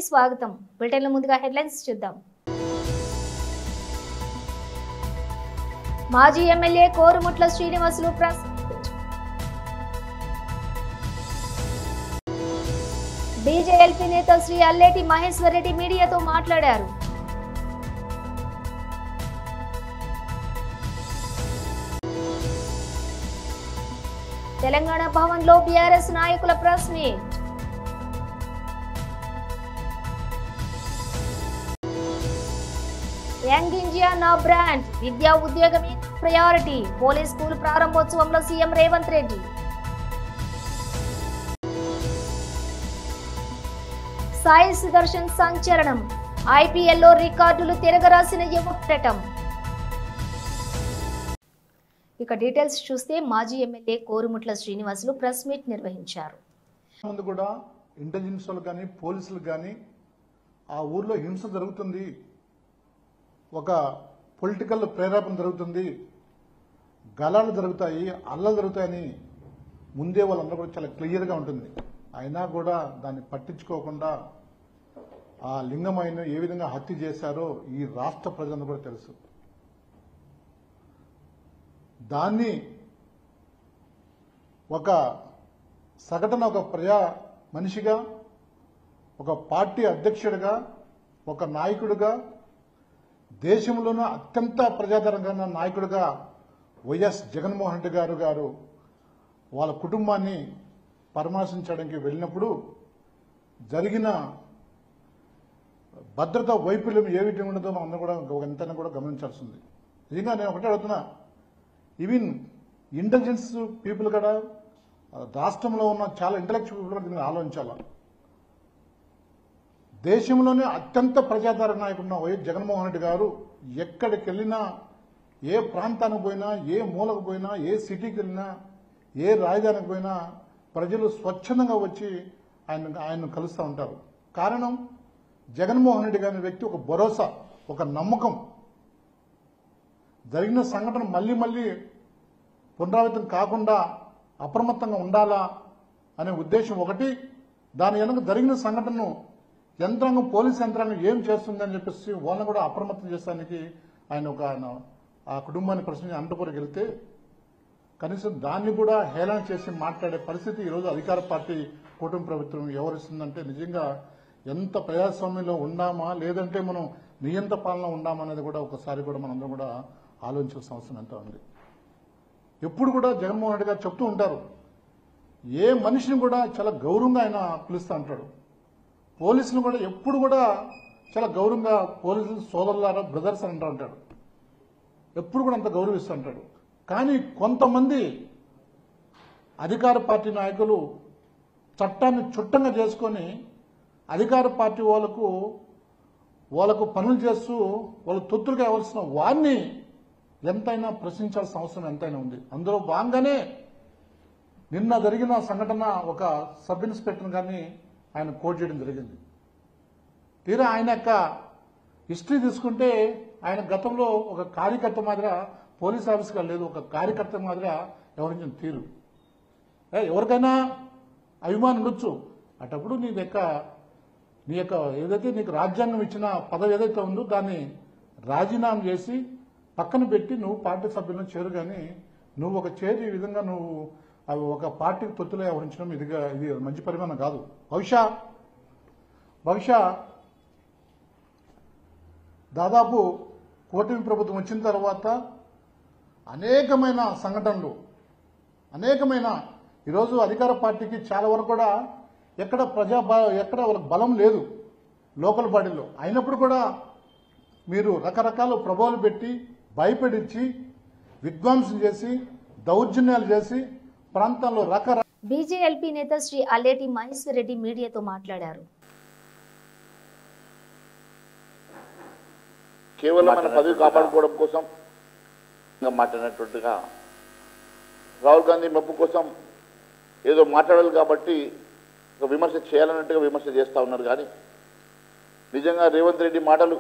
స్వాగతం. బులెటిన్ల ముందుగా హెడ్లైన్స్ చూద్దాం. మాజీ MLA Korumutla Srinivasulu press meet. BJLP నేత శ్రీ అల్లేటి మహేశ్వర్ రెడ్డి మీడియాతో మాట్లాడారు. తెలంగాణ భవన్లో బీఆర్ఎస్ నాయకుల ప్రెస్ మీట్. యంగ్ ఇండియా నా బ్రాండ్, విద్యా ఉద్యోగమే ప్రయారిటీ. పోలీస్ స్కూల్ ప్రారంభోత్సవంలో సీఎం రేవంత్ రెడ్డి. సాయి సుదర్శన్ సంచలనం, ఐపీఎల్లో రికార్డులు తిరగరాసిన యువటం. ఇక డీటెయిల్స్ చూస్తే మాజీ MLA Korumutla Srinivasulu press meet నిర్వహించారు. ముందు కూడా ఇంటెలిజెన్స్ వాళ్ళు కానీ పోలీసులు కానీ ఆ ఊర్లో హింస జరుగుతుంది, ఒక పొలిటికల్ ప్రేరేపణ జరుగుతుంది, గలాలు జరుగుతాయి, అల్లలు జరుగుతాయని ముందే వాళ్ళందరూ కూడా చాలా క్లియర్గా ఉంటుంది. అయినా కూడా దాన్ని పట్టించుకోకుండా ఆ లింగమైన ఏ విధంగా హత్య చేశారో ఈ రాష్ట్ర ప్రజలందరూ కూడా తెలుసు. దాన్ని ఒక సగటున ఒక ప్రజా మనిషిగా, ఒక పార్టీ అధ్యక్షుడిగా, ఒక నాయకుడిగా, దేశంలోనూ అత్యంత ప్రజాదరణ నాయకుడిగా వైఎస్ జగన్మోహన్ రెడ్డి గారు వాళ్ళ కుటుంబాన్ని పరామర్శించడానికి వెళ్ళినప్పుడు జరిగిన భద్రతా వైఫల్యం ఏ విధంగా ఉండదో మనం అందరం కూడా ఎంతైనా కూడా గమనించాల్సింది. నిజంగా నేను ఒకటే అడుగుతున్నా, ఈవెన్ ఇంటెలిజెన్స్ పీపుల్ కూడా రాష్ట్రంలో ఉన్న చాలా ఇంటలెక్చువల్ పీపుల్ దీన్ని ఆలోచించాల. దేశంలోనే అత్యంత ప్రజాదరణ నాయకుడు వైఎస్ జగన్మోహన్ రెడ్డి గారు ఎక్కడికి వెళ్ళినా, ఏ ప్రాంతానికి పోయినా, ఏ మూలకు పోయినా, ఏ సిటీకి వెళ్ళినా, ఏ రాజధానికి పోయినా ప్రజలు స్వచ్ఛందంగా వచ్చి ఆయన్ను కలుస్తూ ఉంటారు. కారణం జగన్మోహన్ రెడ్డి గారి వ్యక్తి ఒక భరోసా, ఒక నమ్మకం. జరిగిన సంఘటన మళ్లీ మళ్లీ పునరావృతం కాకుండా అప్రమత్తంగా ఉండాలా అనే ఉద్దేశం ఒకటి. దాని వెనుక జరిగిన సంఘటనను యంత్రాంగం, పోలీస్ యంత్రాంగం ఏం చేస్తుందని చెప్పేసి వాళ్ళని కూడా అప్రమత్తం చేసడానికి ఆయన ఆ కుటుంబాన్ని ప్రశ్నించి అనంతపురం వెళ్తే కనీసం దాన్ని కూడా హేళన చేసి మాట్లాడే పరిస్థితి ఈరోజు అధికార పార్టీ కూటమి ప్రభుత్వం వ్యవహరిస్తుందంటే నిజంగా ఎంత ప్రజాస్వామ్యంలో ఉన్నామా, లేదంటే మనం నియంత పాలన ఉన్నామా అనేది కూడా ఒకసారి కూడా మనందరం కూడా ఆలోచించాల్సిన అవసరం ఎంత ఉంది. ఎప్పుడు కూడా జగన్మోహన్ రెడ్డి గారు చెప్తూ ఉంటారు, ఏ మనిషిని కూడా చాలా గౌరవంగా ఆయన పిలుస్తూ ఉంటాడు. పోలీసులు కూడా ఎప్పుడు కూడా చాలా గౌరవంగా పోలీసులు సోదరులారా, బ్రదర్స్ అంటూ ఉంటాడు. ఎప్పుడు కూడా అంత గౌరవిస్తూ ఉంటాడు. కానీ కొంతమంది అధికార పార్టీ నాయకులు చట్టాన్ని చుట్టంగా చేసుకొని అధికార పార్టీ వాళ్ళకు పనులు చేస్తూ వాళ్ళ తొత్తులుగా ఇవ్వాల్సిన వారిని ఎంతైనా ప్రశ్నించాల్సిన అవసరం ఎంతైనా ఉంది. అందులో భాగంగానే నిన్న జరిగిన సంఘటన ఒక సబ్ ఇన్స్పెక్టర్ గారిని ఆయన కోట్ చేయడం జరిగింది. తీరా ఆయన యొక్క హిస్టరీ తీసుకుంటే ఆయన గతంలో ఒక కార్యకర్త మాదిరిగా పోలీస్ ఆఫీసర్గా లేదు, ఒక కార్యకర్త మాదిరిగా వ్యవహరించిన తీరు. ఎవరికైనా అభిమానం ఉండొచ్చు, అటప్పుడు నీ యొక్క ఏదైతే నీకు రాజ్యాంగం ఇచ్చిన పదవి ఏదైతే ఉందో దాన్ని రాజీనామా చేసి పక్కన పెట్టి నువ్వు పార్టీ సభ్యులను చేరు. కానీ నువ్వు ఒక చేరి ఈ విధంగా నువ్వు ఒక పార్టీకి తొత్తులో వ్యవహరించడం ఇది మంచి పరిమాణం కాదు. బహుశా దాదాపు కూటమి ప్రభుత్వం వచ్చిన తర్వాత అనేకమైన సంఘటనలు, ఈరోజు అధికార పార్టీకి చాలా వరకు కూడా ఎక్కడ వాళ్ళకి బలం లేదు లోకల్ బాడీలో. అయినప్పుడు కూడా మీరు రకరకాల ప్రభావాలు పెట్టి భయపెడించి విధ్వంసం చేసి దౌర్జన్యాలు చేసి ప్రాంతాల్లో బీజేఎల్పీ నేత శ్రీ అల్లేటి మహేశ్వర్ రెడ్డి మీడియాతో మాట్లాడారు. కేవలం మన పదవి కాపాడుకోవడం కోసం మాట్లాడినట్టుగా రాహుల్ గాంధీ మెప్పు కోసం ఏదో మాట్లాడాలి కాబట్టి ఒక విమర్శ చేయాలన్నట్టుగా విమర్శ చేస్తూ ఉన్నారు. కానీ నిజంగా రేవంత్ రెడ్డి మాటలు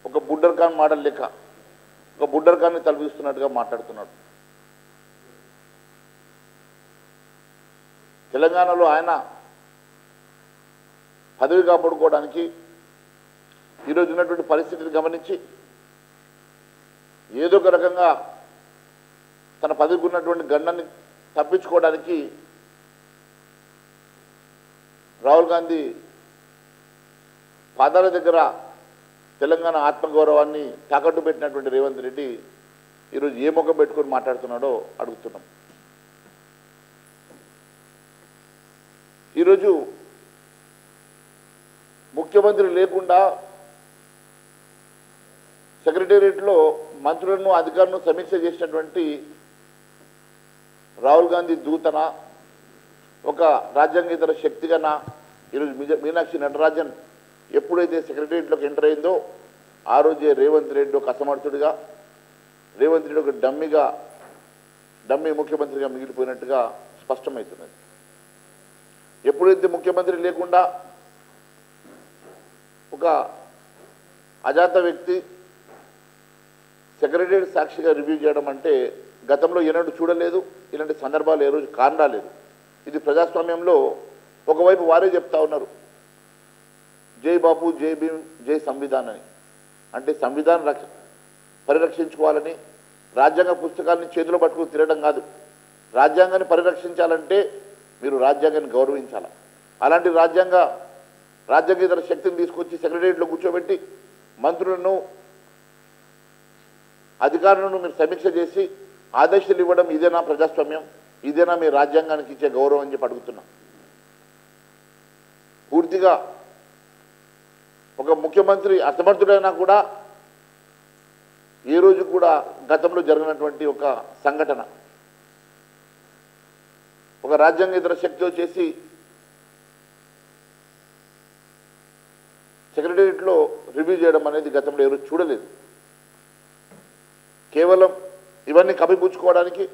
ఒక బుడ్డర్ ఖాన్ మాటలు లెక్క, ఒక బుడ్డర్ ఖాన్ని తలపిస్తున్నట్టుగా మాట్లాడుతున్నాడు. తెలంగాణలో ఆయన పదవి కాపాడుకోవడానికి ఈరోజు ఉన్నటువంటి పరిస్థితిని గమనించి ఏదో ఒక రకంగా తన పదవికి ఉన్నటువంటి గండాన్ని తప్పించుకోవడానికి రాహుల్ గాంధీ పాదాల దగ్గర తెలంగాణ ఆత్మగౌరవాన్ని తాకట్టు పెట్టినటువంటి రేవంత్ రెడ్డి ఈరోజు ఏ ముఖం పెట్టుకొని మాట్లాడుతున్నాడో అడుగుతున్నాం. ఈరోజు ముఖ్యమంత్రి లేకుండా సెక్రటేరియట్లో మంత్రులను అధికారులను సమీక్ష చేసినటువంటి రాహుల్ గాంధీ దూతన ఒక రాజ్యాంగేతర శక్తిగానా ఈరోజు మీనాక్షి నటరాజన్ ఎప్పుడైతే సెక్రటేరియట్లోకి ఎంటర్ అయిందో ఆ రోజే రేవంత్ రెడ్డి ఒక అసమర్థుడిగా, రేవంత్ రెడ్డి ఒక డమ్మీ ముఖ్యమంత్రిగా మిగిలిపోయినట్టుగా స్పష్టమవుతున్నది. ఎప్పుడైతే ముఖ్యమంత్రి లేకుండా ఒక అజాత వ్యక్తి సెక్రటేరియట్ సాక్షిగా రివ్యూ చేయడం అంటే గతంలో ఎన్నడూ చూడలేదు. ఇలాంటి సందర్భాలు ఏ రోజు కానరాలేదు. ఇది ప్రజాస్వామ్యంలో ఒకవైపు వారే చెప్తా ఉన్నారు జై బాపు, జై భీమ్, జై సంవిధాన్ అని. అంటే సంవిధానం పరిరక్షించుకోవాలని రాజ్యాంగ పుస్తకాలని చేతిలో పట్టుకుని తిరగడం కాదు. రాజ్యాంగాన్ని పరిరక్షించాలంటే మీరు రాజ్యాంగాన్ని గౌరవించాలి. అలాంటి రాజ్యాంగేతర శక్తిని తీసుకొచ్చి సెక్రటేరియట్లో కూర్చోబెట్టి మంత్రులను అధికారులను మీరు సమీక్ష చేసి ఆదేశాలు ఇవ్వడం ఇదేనా ప్రజాస్వామ్యం? ఇదేనా మీ రాజ్యాంగానికి ఇచ్చే గౌరవం అని చెప్పి అడుగుతున్నాం. పూర్తిగా ఒక ముఖ్యమంత్రి అసమర్థుడైనా కూడా ఏ రోజు కూడా గతంలో జరిగినటువంటి ఒక సంఘటన ఒక రాజ్యాంగేతర శక్తి వచ్చేసి సెక్రటేరియట్లో రివ్యూ చేయడం అనేది గతంలో ఏ రోజు చూడలేదు. కేవలం ఇవన్నీ కప్పిపుచ్చుకోవడానికి,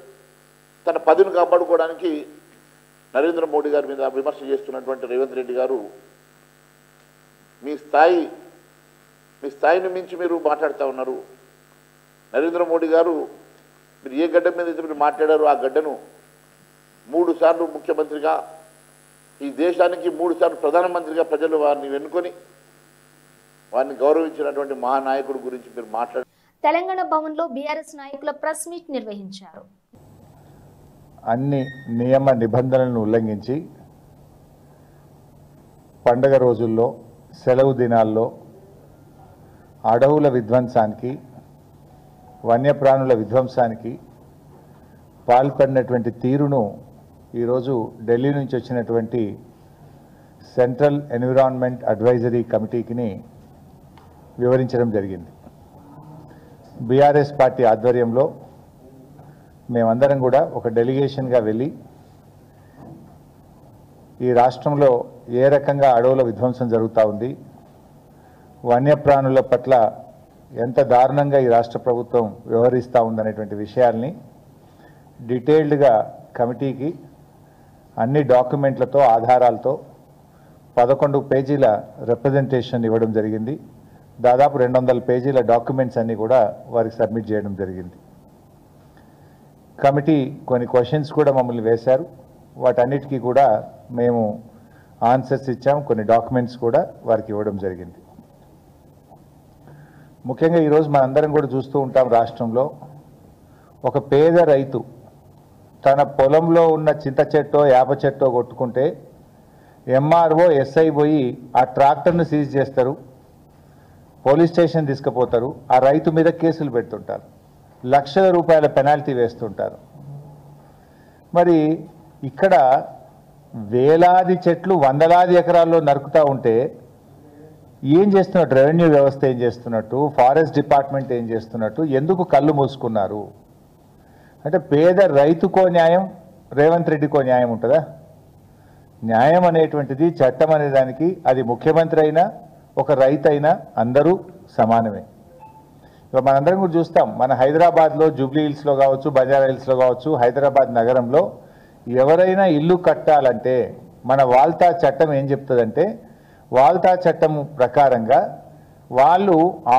తన పదవిని కాపాడుకోవడానికి నరేంద్ర మోడీ గారి మీద విమర్శ చేస్తున్నటువంటి రేవంత్ రెడ్డి గారు మీ స్థాయిని మించి మీరు మాట్లాడుతూ ఉన్నారు. నరేంద్ర మోడీ గారు మీరు ఏ గడ్డ మీద అయితే మీరు మాట్లాడారో ఆ గడ్డను 3 సార్లు ముఖ్యమంత్రిగా, ఈ దేశానికి 3 సార్లు ప్రధానమంత్రిగా ప్రజలు వారిని ఎన్నుకొని వారిని గౌరవించినటువంటి మహానాయకుడు గురించి మీరు మాట్లాడారు. తెలంగాణ భవన్లో బీఆర్ఎస్ నాయకుల ప్రెస్ మీట్ నిర్వహించారు. అన్ని నియమ నిబంధనలను ఉల్లంఘించి పండగ రోజుల్లో, సెలవు దినాల్లో అడవుల విధ్వంసానికి, వన్యప్రాణుల విధ్వంసానికి పాల్పడినటువంటి తీరును ఈరోజు ఢిల్లీ నుంచి వచ్చినటువంటి సెంట్రల్ ఎన్విరాన్మెంట్ అడ్వైజరీ కమిటీకి వివరించడం జరిగింది. బీఆర్ఎస్ పార్టీ ఆధ్వర్యంలో మేమందరం కూడా ఒక డెలిగేషన్గా వెళ్ళి ఈ రాష్ట్రంలో ఏ రకంగా అడవుల విధ్వంసం జరుగుతూ ఉంది, వన్యప్రాణుల పట్ల ఎంత దారుణంగా ఈ రాష్ట్ర ప్రభుత్వం వ్యవహరిస్తూ ఉందనేటువంటి విషయాల్ని డీటెయిల్డ్గా కమిటీకి అన్ని డాక్యుమెంట్లతో, ఆధారాలతో 11 పేజీల రిప్రజెంటేషన్ ఇవ్వడం జరిగింది. దాదాపు 200 పేజీల డాక్యుమెంట్స్ అన్నీ కూడా వారికి సబ్మిట్ చేయడం జరిగింది. కమిటీ కొన్ని క్వశ్చన్స్ కూడా మమ్మల్ని వేశారు. వాటన్నిటికీ కూడా మేము ఆన్సర్స్ ఇచ్చాం. కొన్ని డాక్యుమెంట్స్ కూడా వారికి ఇవ్వడం జరిగింది. ముఖ్యంగా ఈరోజు మనందరం కూడా చూస్తూ ఉంటాం, రాష్ట్రంలో ఒక పేద రైతు తన పొలంలో ఉన్న చింత చెట్టో యాప చెట్టో కొట్టుకుంటే ఎంఆర్ఓ ఎస్ఐ పోయి ఆ ట్రాక్టర్ను సీజ్ చేస్తారు, పోలీస్ స్టేషన్ తీసుకుపోతారు, ఆ రైతు మీద కేసులు పెడుతుంటారు, లక్షల రూపాయల పెనాల్టీ వేస్తుంటారు. మరి ఇక్కడ వేలాది చెట్లు వందలాది ఎకరాల్లో నరుకుతూ ఉంటే ఏం చేస్తున్నట్టు, రెవెన్యూ వ్యవస్థ ఏం చేస్తున్నట్టు, ఫారెస్ట్ డిపార్ట్మెంట్ ఏం చేస్తున్నట్టు, ఎందుకు కళ్ళు మూసుకున్నారు? అంటే పేద రైతుకో న్యాయం, రేవంత్ రెడ్డికో న్యాయం ఉంటుందా? న్యాయం అనేటువంటిది, చట్టం అనే దానికి అది ముఖ్యమంత్రి అయినా ఒక రైతు అయినా అందరూ సమానమే. ఇక మనందరం కూడా చూస్తాం, మన హైదరాబాద్లో జూబ్లీ హిల్స్లో కావచ్చు, బంజారా హిల్స్లో కావచ్చు, హైదరాబాద్ నగరంలో ఎవరైనా ఇల్లు కట్టాలంటే మన వాల్తా చట్టం ఏం చెప్తుందంటే, వాల్తా చట్టం ప్రకారంగా వాళ్ళు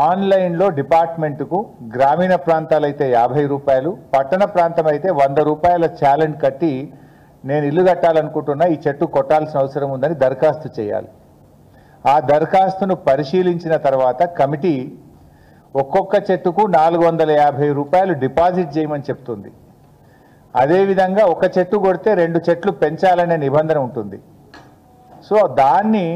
ఆన్లైన్లో డిపార్ట్మెంటుకు గ్రామీణ ప్రాంతాలైతే 50 రూపాయలు, పట్టణ ప్రాంతం అయితే 100 రూపాయల ఛాలెంజ్ కట్టి నేను ఇల్లు కట్టాలనుకుంటున్నా, ఈ చెట్టు కొట్టాల్సిన అవసరం ఉందని దరఖాస్తు చేయాలి. ఆ దరఖాస్తును పరిశీలించిన తర్వాత కమిటీ ఒక్కొక్క చెట్టుకు 450 రూపాయలు డిపాజిట్ చేయమని చెప్తుంది. అదేవిధంగా ఒక చెట్టు కొడితే 2 చెట్లు పెంచాలనే నిబంధన ఉంటుంది. సో దాన్ని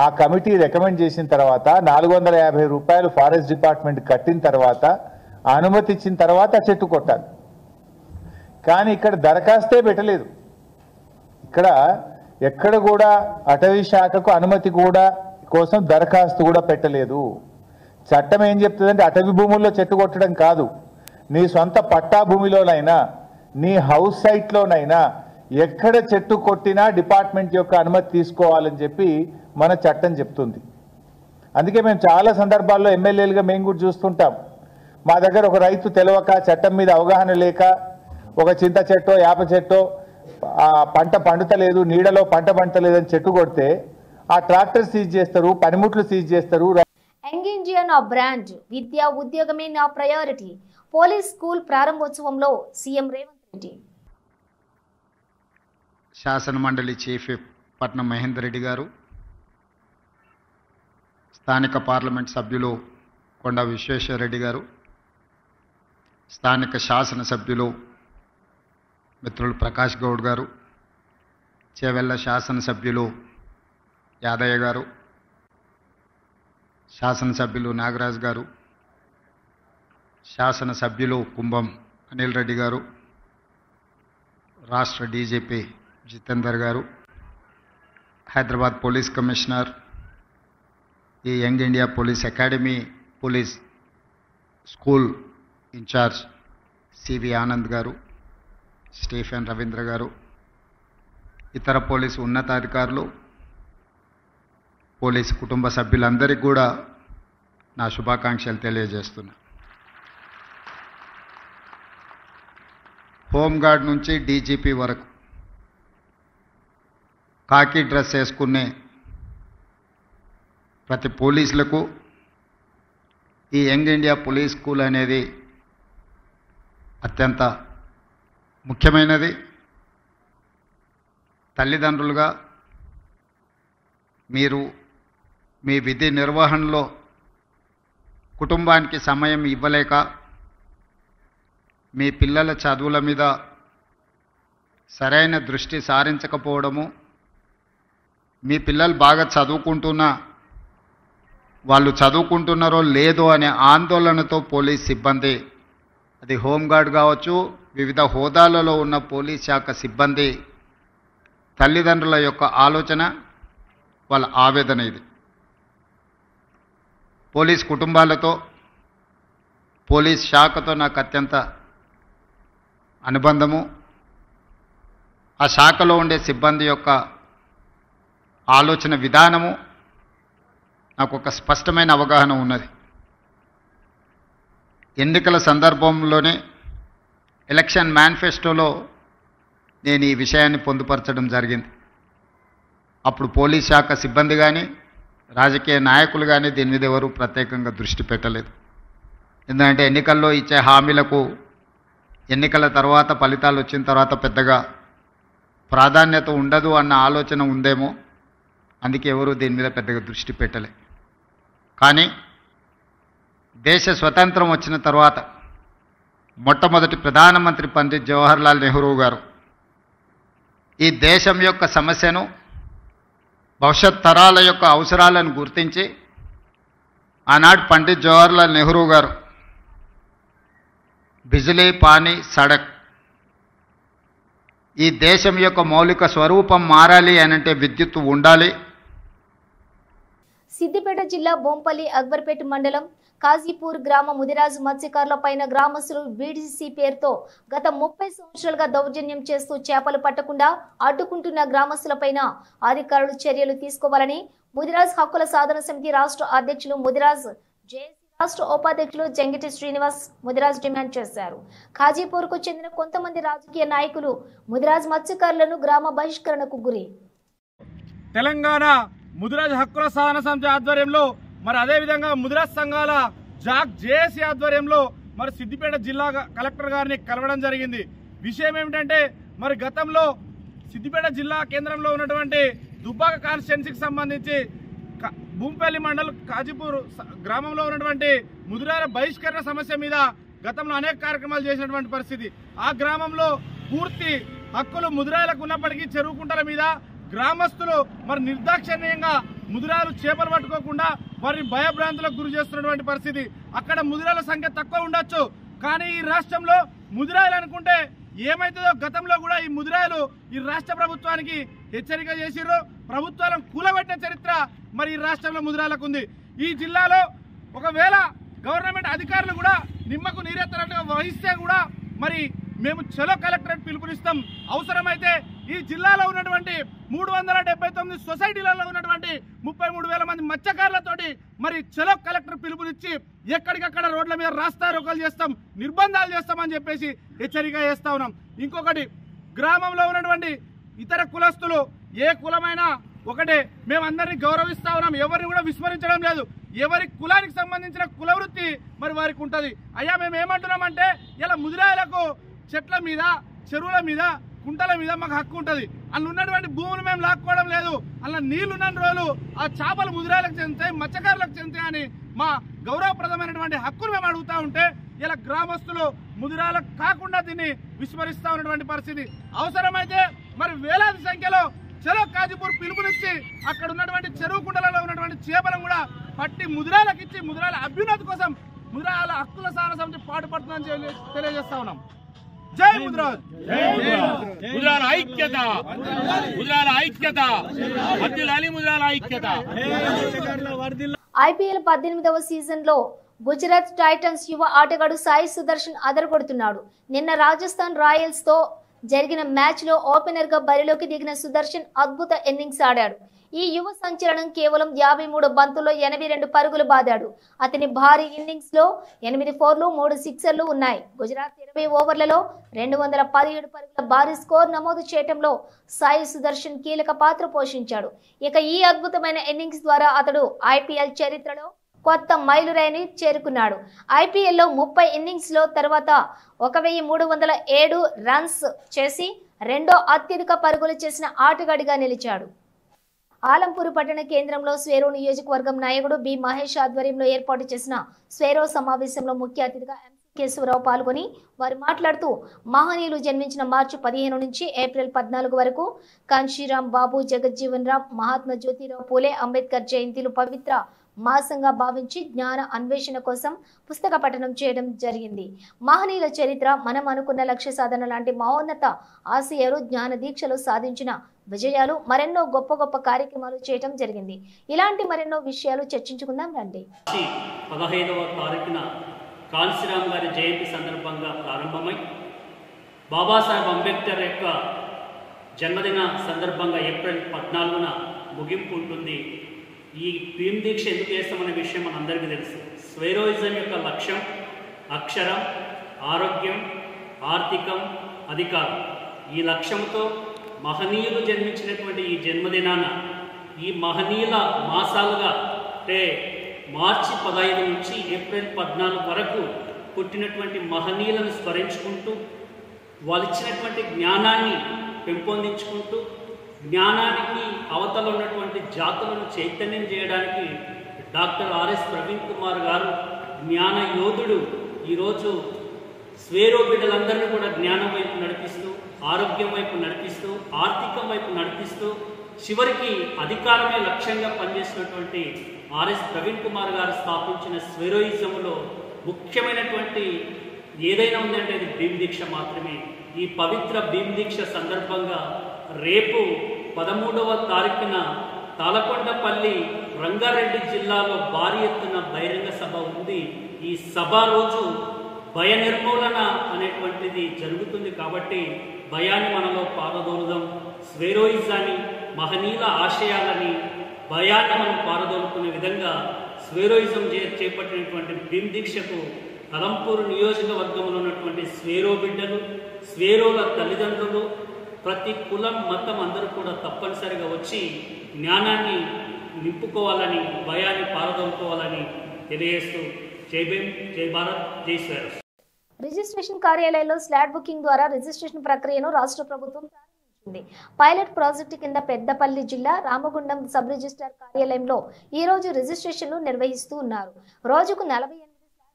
ఆ కమిటీ రికమెండ్ చేసిన తర్వాత 450 రూపాయలు ఫారెస్ట్ డిపార్ట్మెంట్ కట్టిన తర్వాత అనుమతి ఇచ్చిన తర్వాత చెట్టు కొట్టాలి. కానీ ఇక్కడ దరఖాస్తే పెట్టలేదు. ఇక్కడ ఎక్కడ కూడా అటవీ శాఖకు అనుమతి కూడా కోసం దరఖాస్తు కూడా పెట్టలేదు. చట్టం ఏం చెప్తుందంటే అటవీ భూముల్లో చెట్టు కొట్టడం కాదు, నీ సొంత పట్టా భూమిలోనైనా నీ హౌస్ సైట్లోనైనా ఎక్కడ చెట్టు కొట్టినా డిపార్ట్మెంట్ యొక్క అనుమతి తీసుకోవాలని చెప్పి మన చట్టం చెప్తుంది. అందుకే మేము చాలా సందర్భాల్లో ఎమ్మెల్యేలుగా మేము కూడా చూస్తుంటాం. మా దగ్గర ఒక రైతు తెలియక చట్టం మీద అవగాహన లేక ఒక చింత చెట్టో యాప చెట్టో పంట పండుతలేదు, నీడలో పంట పండుతలేదని చెట్టు కొడితే ఆ ట్రాక్టర్ సీజ్ చేస్తారు, పనిముట్లు సీజ్ చేస్తారు. యంగ్ ఇండియా నా బ్రాండ్, విద్యా ఉద్యోగమే నా ప్రయారిటీ. పోలీస్ స్కూల్ ప్రారంభోత్సవంలో సీఎం రేవంత్ రెడ్డి. శాసన మండలి చీఫ్ పట్నం మహేందర్ రెడ్డి గారు, స్థానిక పార్లమెంట్ సభ్యులు కొండ విశ్వేశ్వర రెడ్డి గారు, స్థానిక శాసనసభ్యులు మిత్రులు ప్రకాష్ గౌడ్ గారు, చేవెళ్ళ శాసనసభ్యులు యాదయ్య గారు, శాసనసభ్యులు నాగరాజ్ గారు, శాసనసభ్యులు కుంభం అనిల్ రెడ్డి గారు, రాష్ట్ర డీజీపీ జితేందర్ గారు, హైదరాబాద్ పోలీస్ కమిషనర్, ఈ young India police academy police school incharge CV Anand గారు, స్టీఫెన్ రవీంద్ర గారు, ఇతర పోలీసు ఉన్నతాధికారులు, పోలీసు కుటుంబ సభ్యులందరికీ కూడా నా శుభాకాంక్షలు తెలియజేస్తున్నా. హోంగార్డ్ నుంచి డీజీపీ వరకు కాకి డ్రెస్ వేసుకునే ప్రతి పోలీసులకు ఈ యంగ్ ఇండియా పోలీస్ స్కూల్ అనేది అత్యంత ముఖ్యమైనది. తల్లిదండ్రులుగా మీరు మీ విధి నిర్వహణలో కుటుంబానికి సమయం ఇవ్వలేక మీ పిల్లల చదువుల మీద సరైన దృష్టి సారించకపోవడము, మీ పిల్లలు బాగా చదువుకుంటున్నా వాళ్ళు చదువుకుంటున్నారో లేదో అనే ఆందోళనతో పోలీస్ సిబ్బంది, అది హోంగార్డ్ కావచ్చు, వివిధ హోదాలలో ఉన్న పోలీస్ శాఖ సిబ్బంది తల్లిదండ్రుల యొక్క ఆలోచన, వాళ్ళ ఆవేదన ఇది. పోలీస్ కుటుంబాలతో, పోలీస్ శాఖతో నాకు అత్యంత అనుబంధము. ఆ శాఖలో ఉండే సిబ్బంది యొక్క ఆలోచన విధానము నాకు ఒక స్పష్టమైన అవగాహన ఉన్నది. ఎన్నికల సందర్భంలోనే ఎలక్షన్ మేనిఫెస్టోలో నేను ఈ విషయాన్ని పొందుపరచడం జరిగింది. అప్పుడు పోలీస్ శాఖ సిబ్బంది కానీ రాజకీయ నాయకులు కానీ దీని మీద ఎవరు ప్రత్యేకంగా దృష్టి పెట్టలేదు. ఎందుకంటే ఎన్నికల్లో ఇచ్చే హామీలకు ఎన్నికల తర్వాత ఫలితాలు వచ్చిన తర్వాత పెద్దగా ప్రాధాన్యత ఉండదు అన్న ఆలోచన ఉందేమో, అందుకే ఎవరు దీని మీద పెద్దగా దృష్టి పెట్టలే. కానీ దేశ స్వతంత్రం వచ్చిన తర్వాత మొట్టమొదటి ప్రధానమంత్రి పండిత్ జవహర్లాల్ నెహ్రూ గారు ఈ దేశం యొక్క సమస్యను, భవిష్యత్ తరాల యొక్క అవసరాలను గుర్తించి ఆనాడు పండిత్ జవహర్లాల్ నెహ్రూ గారు బిజిలీ, పానీ, సడక్, ఈ దేశం యొక్క మౌలిక స్వరూపం మారాలి అనంటే విద్యుత్తు ఉండాలి. సిద్దిపేట జిల్లా బొంపల్లి అక్బర్పేట మండలం కాజీపూర్ గ్రామ ముదిరాజు మత్స్యకారుల పైన గ్రామస్తులు బీడీసీ పేరుతో గత 30 సంవత్సరాలుగా దౌర్జన్యం చేస్తూ చేపలు పట్టకుండా అడ్డుకుంటున్న గ్రామస్తులపైన అధికారులు చర్యలు తీసుకోవాలని ముదిరాజ్ హక్కుల సాధన సమితి రాష్ట్ర అధ్యక్షులు ముదిరాజ్ జేఏసీ రాష్ట్ర ఉపాధ్యక్షులు జంగిటి శ్రీనివాస్ ముదిరాజ్ డిమాండ్ చేశారు. కాజీపూర్కు చెందిన కొంతమంది రాజకీయ నాయకులు ముదిరాజ్ మత్స్యకారులను గ్రామ బహిష్కరణకు గురి. తెలంగాణ ముదిరాజ్ హక్కుల సాధన సమితి ఆధ్వర్యంలో, మరి అదేవిధంగా ముదిరాజ్ సంఘాల జేఏసీ ఆధ్వర్యంలో మరి సిద్దిపేట జిల్లా కలెక్టర్ గారిని కలవడం జరిగింది. విషయం ఏమిటంటే, మరి గతంలో సిద్దిపేట జిల్లా కేంద్రంలో ఉన్నటువంటి దుబ్బాక కాన్స్టిట్యున్సీకి సంబంధించి భూంపల్లి మండలం కాజీపూర్ గ్రామంలో ఉన్నటువంటి ముదిరాల బహిష్కరణ సమస్య మీద గతంలో అనేక కార్యక్రమాలు చేసినటువంటి పరిస్థితి. ఆ గ్రామంలో పూర్తి హక్కులు ముదిరాలకు ఉన్నప్పటికీ చెరువు కుంటల మీద గ్రామస్తులు మరి నిర్దాక్షిణ్యంగా ముదిరాలు చేపలు పట్టుకోకుండా వారిని భయభ్రాంతులకు గురి చేస్తున్నటువంటి పరిస్థితి. అక్కడ ముదిరాల సంఖ్య తక్కువ ఉండొచ్చు, కానీ ఈ రాష్ట్రంలో ముదిరాలు అనుకుంటే ఏమైతుందో గతంలో కూడా ఈ ముదిరాలు ఈ రాష్ట్ర ప్రభుత్వానికి హెచ్చరిక చేసిర్రు. ప్రభుత్వాలను కూలబెట్టిన చరిత్ర మరి ఈ రాష్ట్రంలో ముదిరాలకు ఉంది. ఈ జిల్లాలో ఒకవేళ గవర్నమెంట్ అధికారులు కూడా నిమ్మకు నీరెత్తనట్టుగా వహిస్తే కూడా మరి మేము చలో కలెక్టరేట్ పిలుపునిస్తాం. అవసరమైతే ఈ జిల్లాలో ఉన్నటువంటి 379 సొసైటీలలో ఉన్నటువంటి 33,000 మంది మత్స్యకారులతోటి మరి చలో కలెక్టర్ పిలుపునిచ్చి ఎక్కడికక్కడ రోడ్ల మీద రాస్తారోకలు చేస్తాం, నిర్బంధాలు చేస్తామని చెప్పేసి హెచ్చరిక చేస్తా ఉన్నాం. ఇంకొకటి, గ్రామంలో ఉన్నటువంటి ఇతర కులస్తులు ఏ కులమైనా ఒకటే, మేమందరినీ గౌరవిస్తా ఉన్నాం, ఎవరిని కూడా విస్మరించడం లేదు. ఎవరి కులానికి సంబంధించిన కుల వృత్తి మరి వారికి ఉంటుంది. అయ్యా మేము ఏమంటున్నామంటే ఇలా ముదిరాయలకు చెట్ల మీద, చెరువుల మీద, కుంటల మీద మాకు హక్కు ఉంటుంది. అందులో ఉన్నటువంటి భూములు మేము లాక్కోవడం లేదు. అలా నీళ్లు ఉన్న రోజులు ఆ చేపలు ముదిరాయలకు చెందుతాయి, మత్స్యకారులకు చెందుతాయి అని మా గౌరవప్రదమైనటువంటి హక్కును మేము అడుగుతా ఉంటే ఇలా గ్రామస్తులు ముదిరాలకు కాకుండా దీన్ని విస్మరిస్తా ఉన్నటువంటి పరిస్థితి. అవసరమైతే మరి వేలాది సంఖ్యలో చలో కాజీపూర్ పిలుపునిచ్చి అక్కడ ఉన్నటువంటి చెరువు కుంటలలో ఉన్నటువంటి చేపలను కూడా పట్టి ముదిరాలకు ఇచ్చి ముదిరాల అభ్యున్నతి కోసం ముదిరాల హక్కుల సాధన సమితి పాటుపడుతుందని తెలియజేస్తా ఉన్నాం. జై ముదిరాజ్, ముదిరాల ఐక్యత, ముదిరాల ఐక్యత, వర్ధిల్లాలి ముదిరాల ఐక్యత. IPL 18వ సీజన్ లో గుజరాత్ టైటన్స్ యువ ఆటగాడు సాయి సుదర్శన్ అదరగొడుతున్నాడు. నిన్న రాజస్థాన్ రాయల్స్ తో జరిగిన మ్యాచ్ లో ఓపెనర్ గా బరిలోకి దిగిన సుదర్శన్ అద్భుత ఇన్నింగ్స్ ఆడాడు. ఈ యువ సంచలనం కేవలం 53 బంతుల్లో 82 పరుగులు బాదాడు. అతని భారీ ఇన్నింగ్స్ లో 8 ఫోర్లు 3 సిక్సర్లు ఉన్నాయి. గుజరాత్ 20 ఓవర్లలో 217 పరుగుల భారీ స్కోర్ నమోదు చేయడంలో సాయి సుదర్శన్ కీలక పాత్ర పోషించాడు. ఇక ఈ అద్భుతమైన ఇన్నింగ్స్ ద్వారా అతడు IPL చరిత్రలో కొత్త మైలురాయిని చేరుకున్నాడు. IPLలో 30 ఇన్నింగ్స్ లో తర్వాత 1307 రన్స్ చేసి రెండో అత్యధిక పరుగులు చేసిన ఆటగాడిగా నిలిచాడు. ఆలంపూర్ పట్టణ కేంద్రంలో స్వేరో నియోజకవర్గం నాయకుడు బి మహేష్ ఆధ్వర్యంలో ఏర్పాటు చేసిన స్వేరో సమావేశంలో ముఖ్య అతిథిగా కేశవరావు పాల్గొని వారు మాట్లాడుతూ మహనీయులు జన్మించిన మార్చి 15 నుంచి ఏప్రిల్ 14 వరకు కాంశీరాం బాబు, జగజ్జీవన్ రామ్, మహాత్మా జ్యోతిరావు పూలే, అంబేద్కర్ జయంతిలు పవిత్ర మాసంగా భావించి జ్ఞాన అన్వేషణ కోసం పుస్తక పఠనం చేయడం జరిగింది. మహనీయుల చరిత్ర, మనం అనుకున్న లక్ష్య సాధన లాంటి మహోన్నత ఆశయాలు, జ్ఞాన దీక్షలు సాధించిన విజయాలు, మరెన్నో గొప్ప గొప్ప కార్యక్రమాలు చేయడం జరిగింది. ఇలాంటి మరెన్నో విషయాలు చర్చించుకుందాం రండి. 15వ తారీఖున కాంశీరామ్ గారి జయంతి సందర్భంగా ప్రారంభమై బాబాసాహెబ్ అంబేద్కర్ యొక్క జన్మదిన సందర్భంగా ఏప్రిల్ 14న ముగింపు ఉంటుంది. ఈ భీమ్ దీక్ష ఎందుకు చేస్తామనే విషయం మనందరికీ తెలుసు. స్వేరోయిజం యొక్క లక్ష్యం అక్షరం, ఆరోగ్యం, ఆర్థికం, అధికారం. ఈ లక్ష్యంతో మహనీయులు జన్మించినటువంటి ఈ జన్మదినాన ఈ మహనీయుల మాసాలుగా అంటే మార్చి 15 నుంచి ఏప్రిల్ 14 వరకు పుట్టినటువంటి మహనీయులను స్మరించుకుంటూ వాళ్ళు ఇచ్చినటువంటి జ్ఞానాన్ని పెంపొందించుకుంటూ జ్ఞానానికి అవతల ఉన్నటువంటి జాతులను చైతన్యం చేయడానికి డాక్టర్ ఆర్ఎస్ ప్రవీణ్ కుమార్ గారు జ్ఞాన యోధుడు ఈరోజు స్వేరో బిడ్డలందరినీ కూడా జ్ఞానం వైపు నడిపిస్తూ, ఆరోగ్యం వైపు నడిపిస్తూ, ఆర్థికం వైపు నడిపిస్తూ చివరికి అధికారమే లక్ష్యంగా పనిచేసినటువంటి ఆర్ఎస్ ప్రవీణ్ కుమార్ గారు స్థాపించిన స్వేరోయిజంలో ముఖ్యమైనటువంటి ఏదైనా ఉందంటే అది భీమ్ దీక్ష మాత్రమే. ఈ పవిత్ర భీమ్ దీక్ష సందర్భంగా రేపు 13వ తారీఖున తాళకొండపల్లి రంగారెడ్డి జిల్లాలో భారీ ఎత్తున బహిరంగ సభ ఉంది. ఈ సభ రోజు భయ నిర్మూలన అనేటువంటిది జరుగుతుంది. కాబట్టి భయాన్ని మనలో పారదోలుదాం. స్వేరోయిజాన్ని, మహనీయుల ఆశయాలని, భయాన్ని మనం పారదోలుకునే విధంగా స్వేరోయిజం చేపట్టినటువంటి భీమ్ దీక్షకు ఆలంపూర్ నియోజకవర్గంలో ఉన్నటువంటి స్వేరో బిడ్డలు, స్వేరోల తల్లిదండ్రులు, ప్రతి కులం, మతం అందరూ కూడా తప్పనిసరిగా వచ్చి జ్ఞానాన్ని నింపుకోవాలని, భయాన్ని పారదోలుకోవాలని తెలియజేస్తూ జై భీమ్, జై భారత్, జై స్వేరో. రిజిస్ట్రేషన్ కార్యాలయంలో స్లాట్ బుకింగ్ ద్వారా రిజిస్ట్రేషన్ ప్రక్రియను రాష్ట్ర ప్రభుత్వం ప్రారంభించింది. వచ్చింది. పైలట్ ప్రాజెక్టు కింద పెద్దపల్లి జిల్లా రామగుండం సబ్ రిజిస్ట్రార్ కార్యాలయంలో ఈ రోజు రిజిస్ట్రేషన్లు నిర్వహిస్తూ ఉన్నారు. రోజుకు 48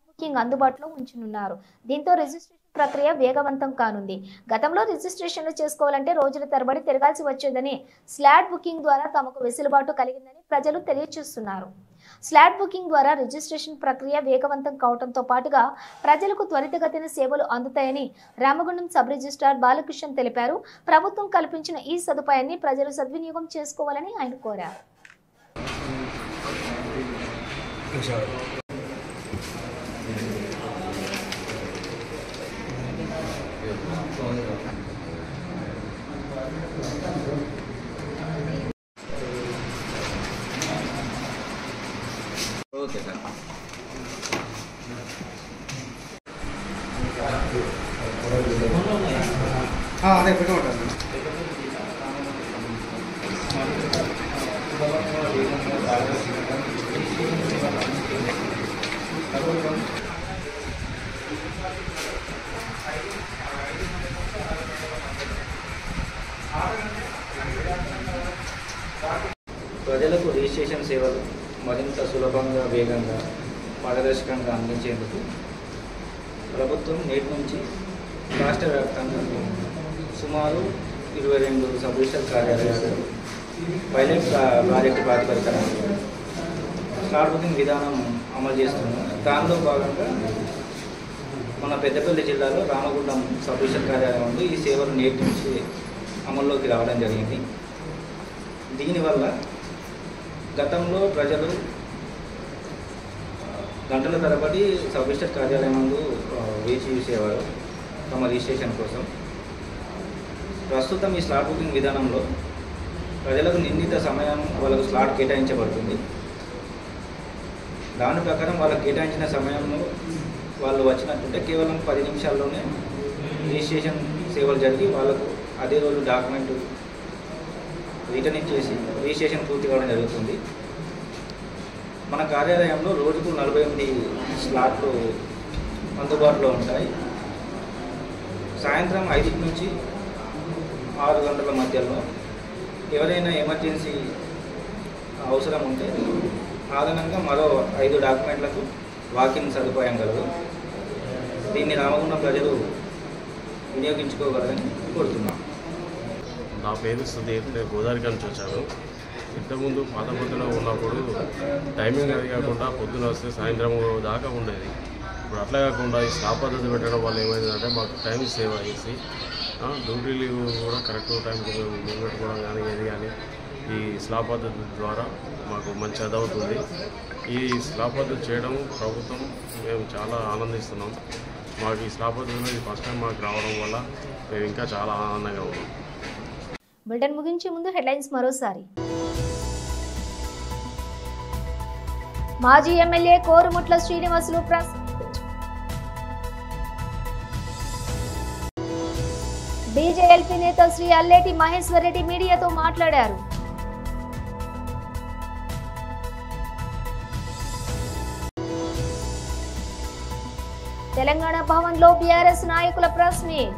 బుకింగ్ అందుబాటులో ఉంచనున్నారు. దీంతో రిజిస్ట్రేషన్ ప్రక్రియ వేగవంతం కానుంది. గతంలో రిజిస్ట్రేషన్లు చేసుకోవాలంటే రోజుల తరబడి తిరగాల్సి వచ్చేదని స్లాట్ బుకింగ్ ద్వారా తమకు వెసులుబాటు కలిగిందని ప్రజలు తెలియజేస్తున్నారు. స్లాట్ బుకింగ్ ద్వారా రిజిస్ట్రేషన్ ప్రక్రియ వేగవంతం కావడంతో పాటుగా ప్రజలకు త్వరితగతిన సేవలు అందుతాయని రామగుండం సబ్ రిజిస్ట్రార్ బాలకృష్ణ తెలిపారు. ప్రభుత్వం కల్పించిన ఈ సదుపాయాన్ని ప్రజలు సద్వినియోగం చేసుకోవాలని ఆయన కోరారు. Okay sir. అదే పెట్టుకుంటాను. ప్రజలకు రిజిస్ట్రేషన్ సేవలు మరింత సులభంగా, వేగంగా, పారదర్శకంగా అందించేందుకు ప్రభుత్వం నేటి నుంచి రాష్ట్ర వ్యాప్తంగా సుమారు 22 సబ్ రిజిస్టర్ కార్యాలయాలు పైలట్ ప్రాజెక్టు ప్రాతిపదికన స్లాట్ బుకింగ్ విధానం అమలు చేస్తున్నాం. దానిలో భాగంగా మన పెద్దపల్లి జిల్లాలో రామగుండం సబ్ రిజిస్టర్ కార్యాలయంలో ఈ సేవలు నేటి నుంచి అమల్లోకి రావడం జరిగింది. దీనివల్ల గతంలో ప్రజలు గంటల తరబడి సబ్ రిజిస్టర్ కార్యాలయం ముందు వేచి చూసేవారు తమ రిజిస్ట్రేషన్ కోసం. ప్రస్తుతం ఈ స్లాట్ బుకింగ్ విధానంలో ప్రజలకు నిర్ణీత సమయం వాళ్ళకు స్లాట్ కేటాయించబడుతుంది. దాని ప్రకారం వాళ్ళకు కేటాయించిన సమయంలో వాళ్ళు వచ్చినట్టుంటే కేవలం 10 నిమిషాల్లోనే రిజిస్ట్రేషన్ సేవలు జరిగి వాళ్ళకు అదే రోజు డాక్యుమెంట్ రిటర్న్ ఇచ్చేసి రిజిస్ట్రేషన్ పూర్తి కావడం జరుగుతుంది. మన కార్యాలయంలో రోజుకు 48 స్లాట్లు అందుబాటులో ఉంటాయి. సాయంత్రం 5 నుంచి 6 గంటల మధ్యలో ఎవరైనా ఎమర్జెన్సీ అవసరం ఉంటే అదనంగా మరో 5 డాక్యుమెంట్లకు వాకింగ్ సదుపాయం కలదు. దీన్ని రామగుండం ప్రజలు వినియోగించుకోగలరని కోరుతున్నాం. నా పేరు సుధీర్, నేను గోదావరి నుంచి వచ్చాను. ఇంతకుముందు పాత పొద్దున ఉన్నప్పుడు టైమింగ్ అది కాకుండా పొద్దున వస్తే సాయంత్రం దాకా ఉండేది. ఇప్పుడు అట్లా కాకుండా ఈ స్లాప్ పద్ధతి పెట్టడం వల్ల ఏమైందంటే మాకు టైం సేవ్ అయ్యేసి డ్యూటీ లీవ్ కూడా కరెక్ట్ టైంకి మేము పెట్టుకోవడం కానీ ఏది కానీ ఈ స్లాప్ పద్ధతి ద్వారా మాకు మంచి అదవుతుంది. ఈ స్లాప్ పద్ధతి చేయడం ప్రభుత్వం మేము చాలా ఆనందిస్తున్నాం. మాకు ఈ స్లాప్ పద్ధతిలో ఇది ఫస్ట్ టైం మాకు రావడం వల్ల మేము ఇంకా చాలా ఆనందంగా ఉన్నాం. బులెటిన్ ముగించే ముందు హెడ్లైన్స్ మరోసారి. మాజీ MLA Korumutla Srinivasulu press BJLP నేత శ్రీ అల్లేటి మహేశ్వర్ రెడ్డి మీడియాతో మాట్లాడారు. తెలంగాణ భవన్లో బీఆర్ఎస్ నాయకుల ప్రెస్ మీట్.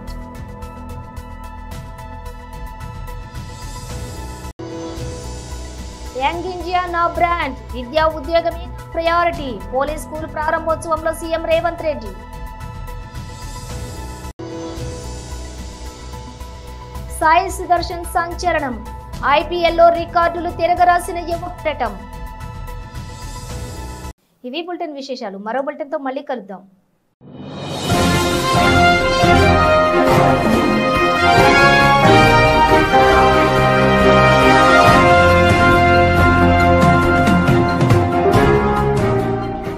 యంగ్ ఇండియా నా బ్రాండ్, విద్యా ఉద్యోగమే ప్రయారిటీ, పోలీస్ స్కూల్ ప్రారంభోత్సవంలో సీఎం రేవంత్ రెడ్డి. సాయి సుదర్శన్ సంచలనం, ఐపీఎల్లో రికార్డులు తిరగరాసిన యువటం. ఇవి బులెటిన్ విశేషాలు. మరో బులెటిన్తో మళ్ళీ కలుద్దాం.